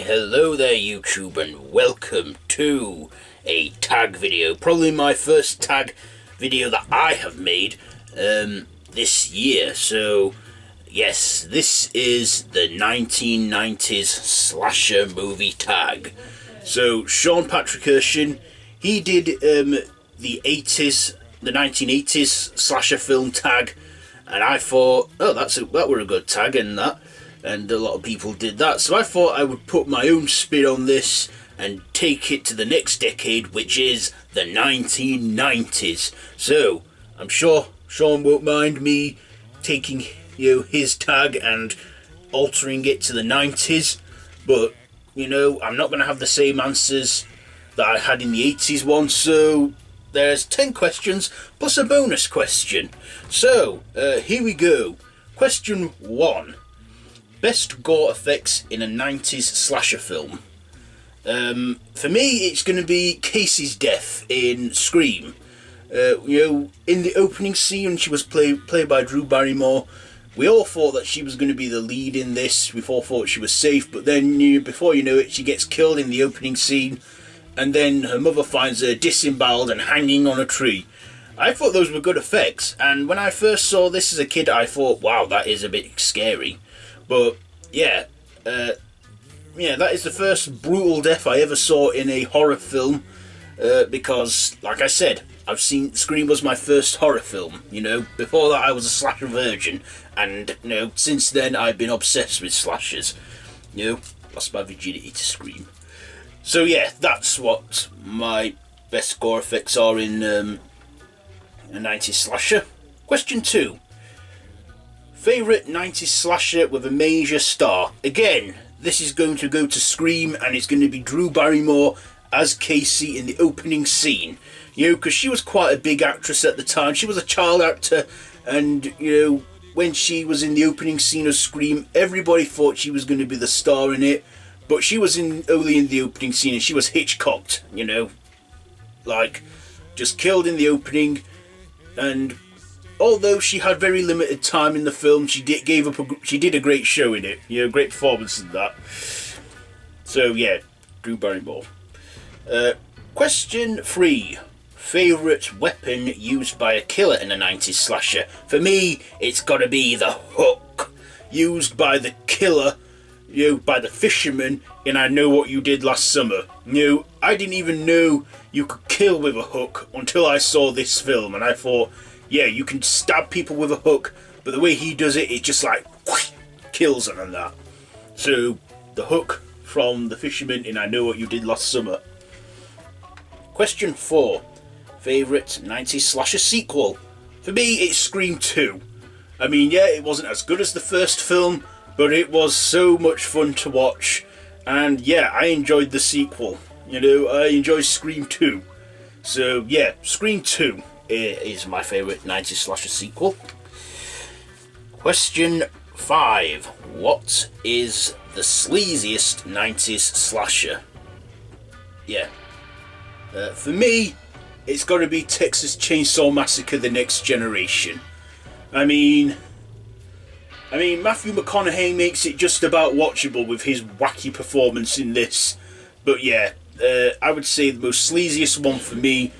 hello there YouTube, and welcome to a tag video. Probably my first tag video that I have made this year. So yes, this is the 1990s slasher movie tag. So Sean Erchen, he did the 1980s slasher film tag, and I thought, oh, that were a good tag, and a lot of people did that. So I thought I would put my own spin on this and take it to the next decade, which is the 1990s. So I'm sure Sean won't mind me taking his tag and altering it to the 90s, but I'm not going to have the same answers that I had in the 80s one. So there's 10 questions plus a bonus question. So here we go. Question 1. Best gore effects in a 90s slasher film. For me, it's going to be Casey's death in Scream. In the opening scene, when she was played by Drew Barrymore, we all thought that she was going to be the lead in this. We all thought she was safe, but then before you know it, she gets killed in the opening scene, and then her mother finds her disemboweled and hanging on a tree. I thought those were good effects, and when I first saw this as a kid, I thought, wow, that is a bit scary. But yeah, that is the first brutal death I ever saw in a horror film, because, like I said, I've seen Scream was my first horror film. Before that I was a slasher virgin, and since then I've been obsessed with slashers. Lost my virginity to Scream. So yeah, that's what my best gore effects are in a 90s slasher. Question 2. Favourite 90s slasher with a major star. Again, this is going to go to Scream, and it's going to be Drew Barrymore as Casey in the opening scene. Because she was quite a big actress at the time. She was a child actor, and when she was in the opening scene of Scream, everybody thought she was going to be the star in it, but she was only in the opening scene, and she was Hitchcocked, like just killed in the opening. And although she had very limited time in the film, she did a great show in it. Great performance in that. So yeah, Drew Barrymore. Question 3. Favourite weapon used by a killer in a 90s slasher. For me, it's got to be the hook used by the killer, by the fisherman in I Know What You Did Last Summer. I didn't even know you could kill with a hook until I saw this film, and I thought, yeah, you can stab people with a hook, but the way he does it, it just like whoosh, kills them and that. So the hook from the fisherman in I Know What You Did Last Summer. Question 4. Favourite 90s slasher sequel. For me, it's Scream 2. I mean, yeah, it wasn't as good as the first film, but it was so much fun to watch. And yeah, I enjoyed the sequel. I enjoyed Scream 2. So yeah, Scream 2 is my favourite 90s slasher sequel. Question 5. What is the sleaziest 90s slasher? Yeah. For me, it's got to be Texas Chainsaw Massacre: The Next Generation. I mean, Matthew McConaughey makes it just about watchable with his wacky performance in this. But yeah, I would say the most sleaziest one for me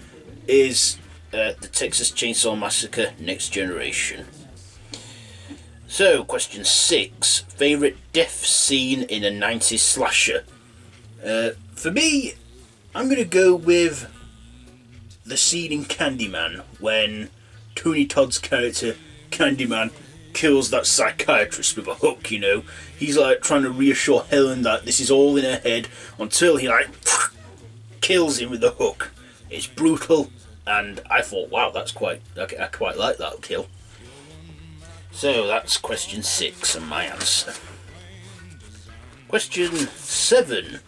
is the Texas Chainsaw Massacre: Next Generation. So, question 6. Favourite death scene in a 90s slasher. For me, I'm going to go with the scene in Candyman when Tony Todd's character, Candyman, kills that psychiatrist with a hook, He's like trying to reassure Helen that this is all in her head until he kills him with the hook. It's brutal, and I thought, wow, I quite like that kill. So that's question 6 and my answer. Question 7.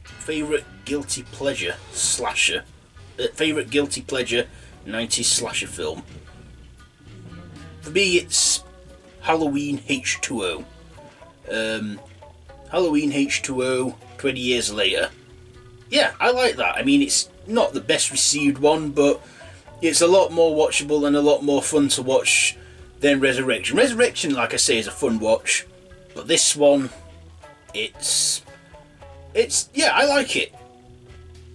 Favourite guilty pleasure slasher. Favourite guilty pleasure 90s slasher film. For me, it's Halloween H2O. Halloween H2O, 20 years later. Yeah, I like that. I mean, it's not the best received one, but it's a lot more watchable and a lot more fun to watch than Resurrection. Resurrection, like I say, is a fun watch, but this one, it's yeah, I like it,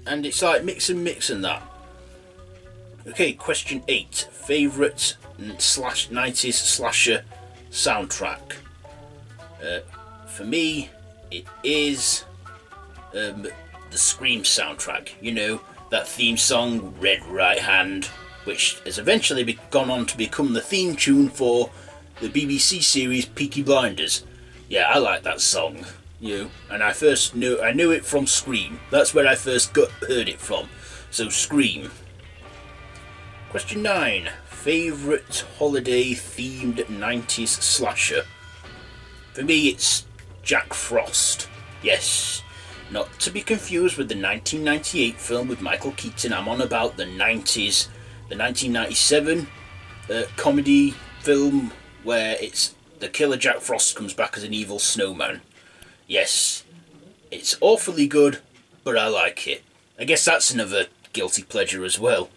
and it's like mix and that. Okay, question 8: favourite /90s slasher soundtrack. For me, it is the Scream soundtrack. You know, that theme song, Red Right Hand, which has eventually gone on to become the theme tune for the BBC series Peaky Blinders. Yeah, I like that song. You know, and I knew it from Scream. That's where I first heard it from. So Scream. Question 9: favourite holiday themed 90s slasher. For me, it's Jack Frost. Yes, not to be confused with the 1998 film with Michael Keaton. I'm on about the 90s, the 1997 comedy film where it's the killer Jack Frost comes back as an evil snowman. Yes, it's awfully good, but I like it. I guess that's another guilty pleasure as well.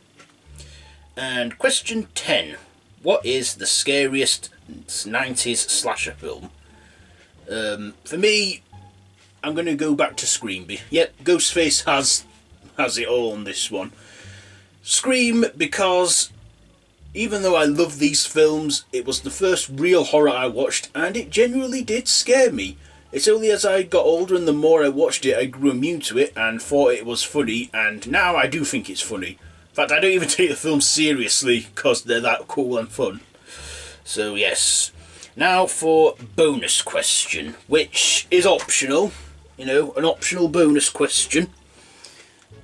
And question 10: what is the scariest 90s slasher film? For me, I'm going to go back to Scream. Yep, Ghostface has it all on this one. Scream, because even though I love these films, it was the first real horror I watched, and it genuinely did scare me. It's only as I got older and the more I watched it, I grew immune to it and thought it was funny, and now I do think it's funny. In fact, I don't even take the film seriously because they're that cool and fun. So yes. Now for bonus question, which is optional. You know, an optional bonus question.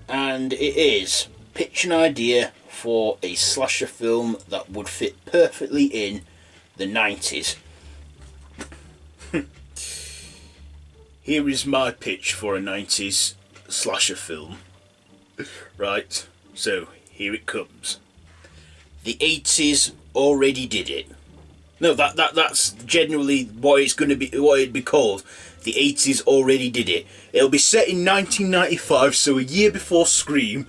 And it is: pitch an idea for a slasher film that would fit perfectly in the 90s. Here is my pitch for a 90s slasher film. Right, so here it comes. The 80s already did it. No, that's generally what it's going to be, what it'd be called. The 80s already did it. It'll be set in 1995, so a year before Scream,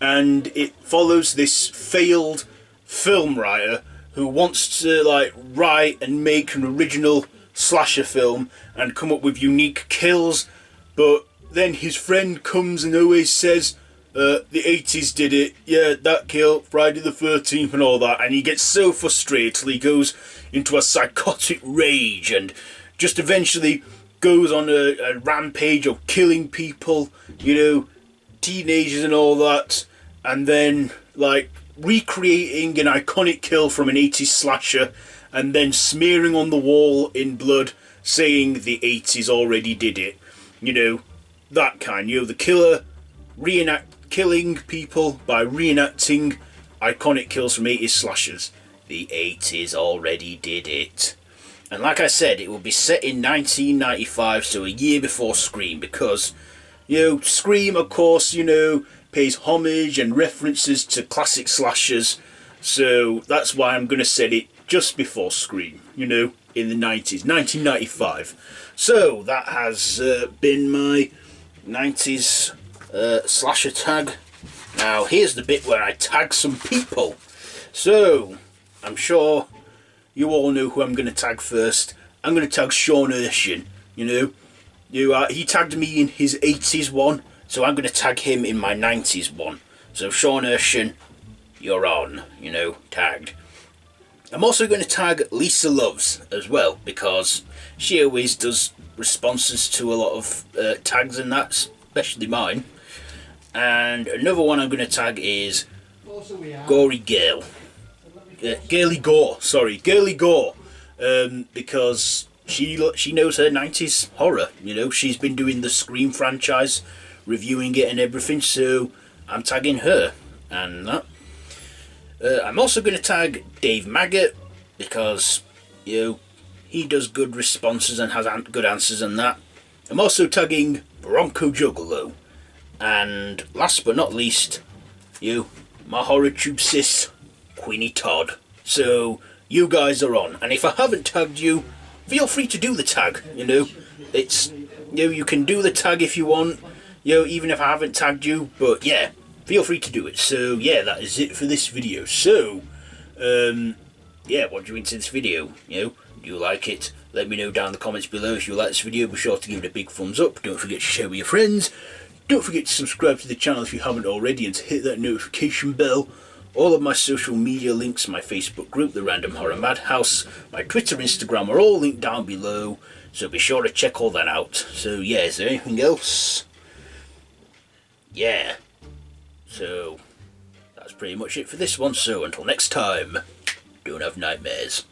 and it follows this failed film writer who wants to like write and make an original slasher film and come up with unique kills, but then his friend comes and always says, the 80s did it, yeah, that kill, Friday the 13th and all that, and he gets so frustrated till he goes into a psychotic rage and just eventually goes on a rampage of killing people, you know, teenagers and all that, and then like recreating an iconic kill from an 80s slasher and then smearing on the wall in blood saying the 80s already did it. You know, that kind. You know, the killer killing people by reenacting iconic kills from 80s slashers. The 80s already did it. And like I said, it will be set in 1995, so a year before Scream, because, you know, Scream, of course, you know, pays homage and references to classic slashers, so that's why I'm going to set it just before Scream, you know, in the 90s, 1995. So that has been my 90s slasher tag. Now here's the bit where I tag some people. So I'm sure you all know who I'm going to tag first. I'm going to tag Sean Erchen. You know, he tagged me in his 80s one, so I'm going to tag him in my 90s one. So Sean Erchen, you're on, you know, tagged. I'm also going to tag Lisa Loves as well, because she always does responses to a lot of tags and that, especially mine. And another one I'm going to tag is Gory Girl. Girly Gore, because she knows her 90s horror, you know, she's been doing the Scream franchise, reviewing it and everything, so I'm tagging her and that. I'm also going to tag Dave Maggot, because, you know, he does good responses and has good answers and that. I'm also tagging Broncojuggalo, and last but not least, you, my horror tube sis, Kweeny Todd. So you guys are on, and if I haven't tagged you, feel free to do the tag. You know, it's, you know, you can do the tag if you want, you know, even if I haven't tagged you. But yeah, feel free to do it. So yeah, that is it for this video. So yeah, what do you think of this video? You know, do you like it? Let me know down in the comments below if you like this video. Be sure to give it a big thumbs up. Don't forget to share with your friends. Don't forget to subscribe to the channel if you haven't already, and to hit that notification bell. All of my social media links, my Facebook group, the Random Horror Madhouse, my Twitter, Instagram are all linked down below, so be sure to check all that out. So yeah, is there anything else? Yeah. So that's pretty much it for this one, so until next time, don't have nightmares.